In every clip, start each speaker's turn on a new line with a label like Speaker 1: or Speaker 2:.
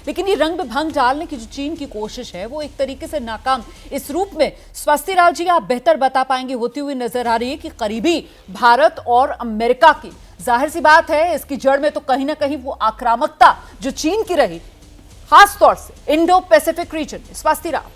Speaker 1: लेकिन ये रंग में भंग डालने की जो चीन की कोशिश है वो एक तरीके से नाकाम इस रूप में स्वास्थ्य राव जी आप बेहतर बता पाएंगे होती हुई नजर आ रही है कि करीबी भारत और अमेरिका की, जाहिर सी बात है इसकी जड़ में तो कहीं ना कहीं वो आक्रामकता जो चीन की रही, खास तौर से इंडो पैसिफिक रीजन में। स्वास्थ्य राव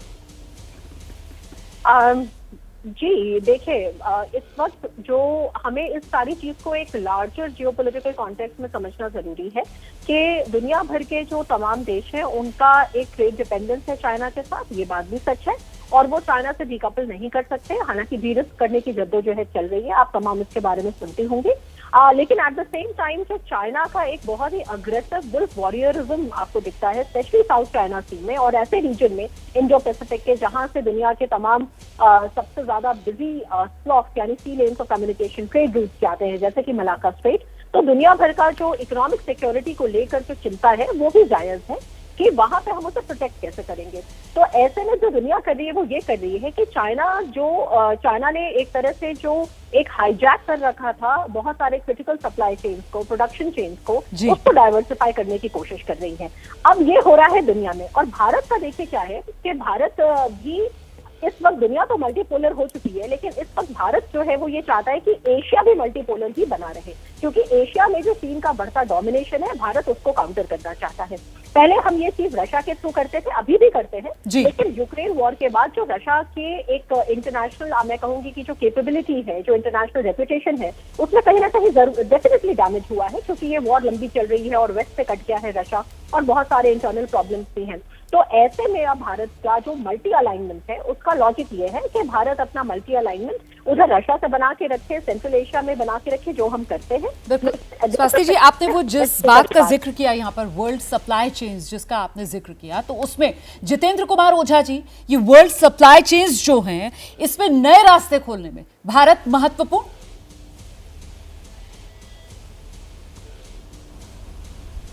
Speaker 2: जी देखिए, इस वक्त जो हमें इस सारी चीज को एक लार्जर जियोपॉलिटिकल कॉन्टेक्स्ट में समझना जरूरी है कि दुनिया भर के जो तमाम देश हैं उनका एक ट्रेड डिपेंडेंस है चाइना के साथ, ये बात भी सच है, और वो चाइना से डीकपल नहीं कर सकते। हालांकि डीरिस्क करने की जद्दोजहद चल रही है, आप तमाम इसके बारे में सुनते होंगे, लेकिन एट द सेम टाइम जो चाइना का एक बहुत ही अग्रेसिव बुल्फ वॉरियरिज्म आपको दिखता है, स्पेशली साउथ चाइना सी में और ऐसे रीजन में इंडो पैसिफिक के जहां से दुनिया के तमाम सबसे ज्यादा बिजी स्लॉट्स यानी sea lanes of communication trade routes जाते हैं, जैसे कि मलाक्का स्ट्रेट। तो दुनिया भर का जो इकोनॉमिक सिक्योरिटी को लेकर जो चिंता है वो भी जायज है कि वहां पे हम उसे प्रोटेक्ट कैसे करेंगे। तो ऐसे में जो दुनिया कर रही है वो ये कर रही है कि चाइना ने एक तरह से जो एक हाईजैक कर रखा था बहुत सारे क्रिटिकल सप्लाई चेन्स को, प्रोडक्शन चेन्स को, उसको डाइवर्सिफाई करने की कोशिश कर रही है। अब ये हो रहा है दुनिया में, और भारत का देखिए क्या है कि भारत भी इस वक्त, दुनिया तो मल्टीपोलर हो चुकी है, लेकिन इस वक्त भारत जो है वो ये चाहता है कि एशिया भी मल्टीपोलर ही बना रहे, क्योंकि एशिया में जो चीन का बढ़ता डोमिनेशन है भारत उसको काउंटर करना चाहता है। पहले हम ये चीज रशिया के थ्रू करते थे, अभी भी करते हैं, लेकिन यूक्रेन वॉर के बाद जो रशिया के एक इंटरनेशनल, मैं कहूंगी कि जो कैपेबिलिटी है, जो इंटरनेशनल रेपुटेशन है, उसमें कहीं ना कहीं डेफिनेटली डैमेज हुआ है, क्योंकि ये वॉर लंबी चल रही है और वेस्ट से कट गया है रशिया, और बहुत सारे इंटरनल प्रॉब्लम्स भी हैं। तो ऐसे में अब भारत का जो मल्टी अलाइनमेंट है उसका लॉजिक ये है कि भारत अपना मल्टी अलाइनमेंट उधर रशिया से बना के रखे, सेंट्रल एशिया में बना के रखे, जो हम करते हैं।
Speaker 1: स्वास्थ्य जी, आपने वो जिस बात का जिक्र किया यहाँ पर, वर्ल्ड सप्लाई चेन्स जिसका आपने जिक्र किया, तो उसमें जितेंद्र कुमार ओझा जी, ये वर्ल्ड सप्लाई चेन्स जो हैं इसमें नए रास्ते खोलने में भारत महत्वपूर्ण।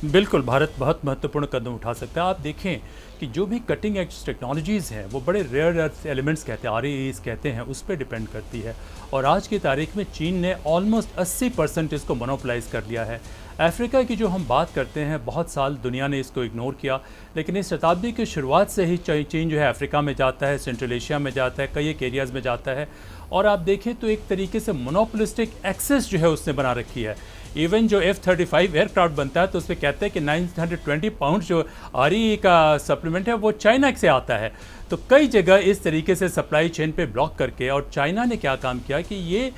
Speaker 3: बिल्कुल, भारत बहुत महत्वपूर्ण कदम उठा सकता है। आप देखें कि जो भी कटिंग एज टेक्नोलॉजीज़ हैं वो बड़े रेयर अर्थ एलिमेंट्स कहते हैं, REEs कहते हैं, उस पर डिपेंड करती है, और आज की तारीख में चीन ने ऑलमोस्ट 80% इसको मोनोपोलाइज कर लिया है। अफ्रीका की जो हम बात करते हैं, बहुत साल दुनिया ने इसको इग्नोर किया, लेकिन इस शताब्दी की शुरुआत से ही चीन जो है अफ्रीका में जाता है, सेंट्रल एशिया में जाता है, कई एक एरियाज़ में जाता है, और आप देखें तो एक तरीके से मोनोपोलिस्टिक एक्सेस जो है उसने बना रखी है। इवन जो F-35 एयरक्राफ्ट बनता है तो उसमें कहते हैं कि 920 पाउंड जो REE का सप्लीमेंट है वो चाइना से आता है। तो कई जगह इस तरीके से सप्लाई चेन पे ब्लॉक करके, और चाइना ने क्या काम किया कि ये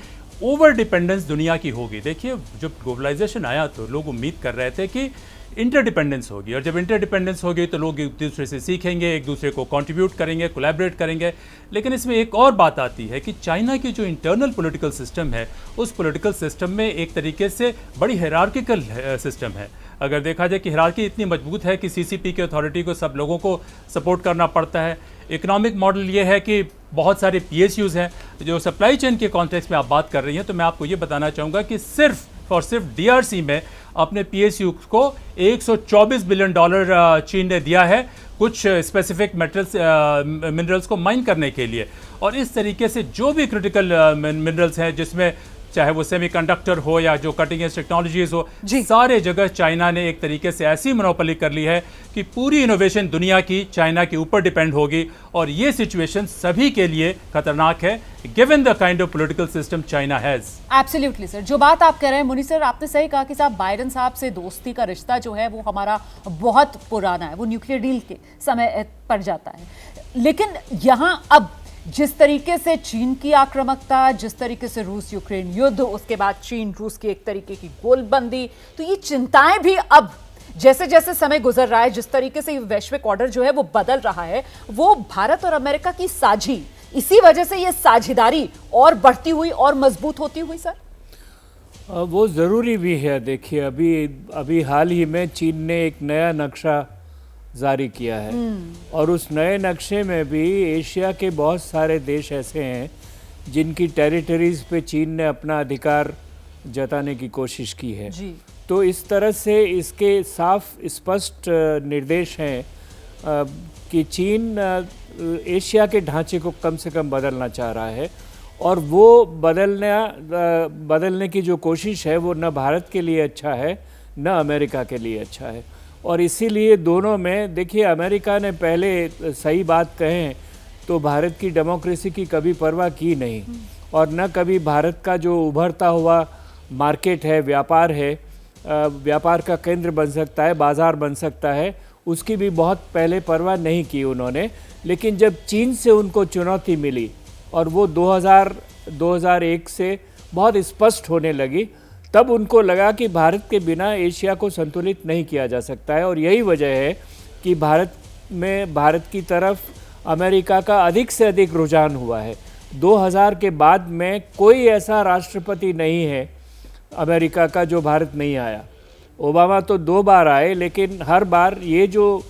Speaker 3: ओवर डिपेंडेंस दुनिया की होगी। देखिए, जब ग्लोबलाइजेशन आया तो लोग उम्मीद कर रहे थे कि इंटरडिपेंडेंस होगी, और जब इंटरडिपेंडेंस होगी तो लोग एक दूसरे से सीखेंगे, एक दूसरे को कंट्रीब्यूट करेंगे, कोलैबोरेट करेंगे। लेकिन इसमें एक और बात आती है कि चाइना की जो इंटरनल पॉलिटिकल सिस्टम है, उस पॉलिटिकल सिस्टम में एक तरीके से बड़ी हायरार्किकल सिस्टम है। अगर देखा जाए कि हायरार्की इतनी मजबूत है कि CCP की अथॉरिटी को सब लोगों को सपोर्ट करना पड़ता है। इकोनॉमिक मॉडल ये है कि बहुत सारे PSUs हैं। जो सप्लाई चेन के कॉन्टेक्स्ट में आप बात कर रही हैं, तो मैं आपको ये बताना चाहूँगा कि सिर्फ और सिर्फ DRC में अपने PSU को $124 बिलियन चीन ने दिया है कुछ स्पेसिफिक मिनरल्स को माइन करने के लिए। और इस तरीके से जो भी क्रिटिकल मिनरल्स हैं, जिसमें चाहे वो सेमीकंडक्टर हो या जो कटिंग एज टेक्नोलॉजीज हो, सारे जगह चाइना ने एक तरीके से ऐसी मोनोपोली कर ली है कि पूरी इनोवेशन दुनिया की चाइना के ऊपर डिपेंड होगी, और ये सिचुएशन सभी के लिए खतरनाक है given the kind of political system China has.
Speaker 1: Absolutely sir, जो बात आप कह रहे हैं मुनी सर, आपने सही कहा कि साहब बाइडेन साहब से दोस्ती का रिश्ता जो है वो हमारा बहुत पुराना है, वो न्यूक्लियर डील के समय पर जाता है। लेकिन यहाँ अब जिस तरीके से चीन की आक्रामकता, जिस तरीके से रूस यूक्रेन युद्ध, उसके बाद चीन रूस की एक तरीके की गोलबंदी, तो ये चिंताएं भी अब जैसे जैसे समय गुजर रहा है, जिस तरीके से वैश्विक ऑर्डर जो है वो बदल रहा है, वो भारत और अमेरिका की साझी, इसी वजह से ये साझेदारी और बढ़ती हुई और मजबूत होती हुई सर।
Speaker 4: वो ज़रूरी भी है। देखिए, अभी हाल ही में चीन ने एक नया नक्शा जारी किया है, और उस नए नक्शे में भी एशिया के बहुत सारे देश ऐसे हैं जिनकी टेरिटरीज पे चीन ने अपना अधिकार जताने की कोशिश की है जी। तो इस तरह से इसके साफ स्पष्ट निर्देश हैं कि चीन एशिया के ढांचे को कम से कम बदलना चाह रहा है, और वो बदलने की जो कोशिश है वो न भारत के लिए अच्छा है, न अमेरिका के लिए अच्छा है। और इसीलिए दोनों में देखिए, अमेरिका ने पहले सही बात कहें तो भारत की डेमोक्रेसी की कभी परवाह की नहीं, और न कभी भारत का जो उभरता हुआ मार्केट है, व्यापार है, व्यापार का केंद्र बन सकता है, बाज़ार बन सकता है, उसकी भी बहुत पहले परवाह नहीं की उन्होंने। लेकिन जब चीन से उनको चुनौती मिली और वो 2001 से बहुत स्पष्ट होने लगी, तब उनको लगा कि भारत के बिना एशिया को संतुलित नहीं किया जा सकता है। और यही वजह है कि भारत की तरफ अमेरिका का अधिक से अधिक रुझान हुआ है। 2000 के बाद में कोई ऐसा राष्ट्रपति नहीं है अमेरिका का जो भारत नहीं आया। ओबामा तो 2 बार आए, लेकिन हर बार ये जो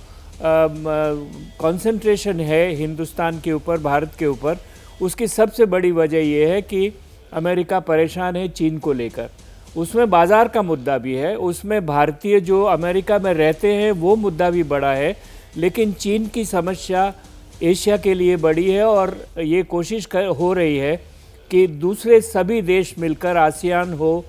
Speaker 4: कंसंट्रेशन है हिंदुस्तान के ऊपर, भारत के ऊपर, उसकी सबसे बड़ी वजह ये है कि अमेरिका परेशान है चीन को लेकर। उसमें बाज़ार का मुद्दा भी है, उसमें भारतीय जो अमेरिका में रहते हैं वो मुद्दा भी बड़ा है, लेकिन चीन की समस्या एशिया के लिए बड़ी है। और ये कोशिश हो रही है कि दूसरे सभी देश मिलकर, आसियान हो,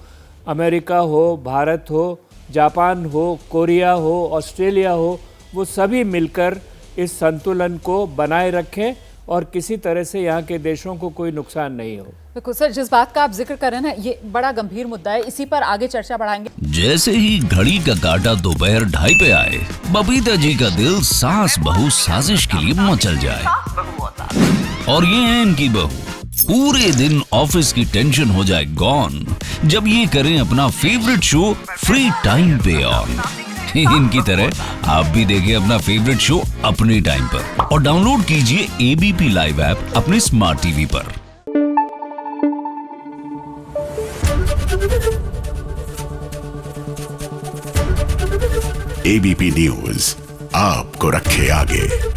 Speaker 4: अमेरिका हो, भारत हो, जापान हो, कोरिया हो, ऑस्ट्रेलिया हो, वो सभी मिलकर इस संतुलन को बनाए रखें और किसी तरह से यहाँ के देशों को कोई नुकसान नहीं हो।
Speaker 1: बिल्कुल सर, जिस बात का आप जिक्र कर रहे हैं ना, ये बड़ा गंभीर मुद्दा है, इसी पर आगे चर्चा बढ़ाएंगे।
Speaker 5: जैसे ही घड़ी का काटा दोपहर 2:30 पे आए, बबीता जी का दिल सास बहू साजिश के लिए मचल जाए। और ये है इनकी बहू, पूरे दिन ऑफिस की टेंशन हो जाए गॉन जब ये करें अपना फेवरेट शो फ्री टाइम पे ऑन। इनकी तरह आप भी देखिए अपना फेवरेट शो अपने टाइम पर और डाउनलोड कीजिए एबीपी लाइव ऐप अपने स्मार्ट टीवी पर।
Speaker 6: एबीपी न्यूज आपको रखे आगे।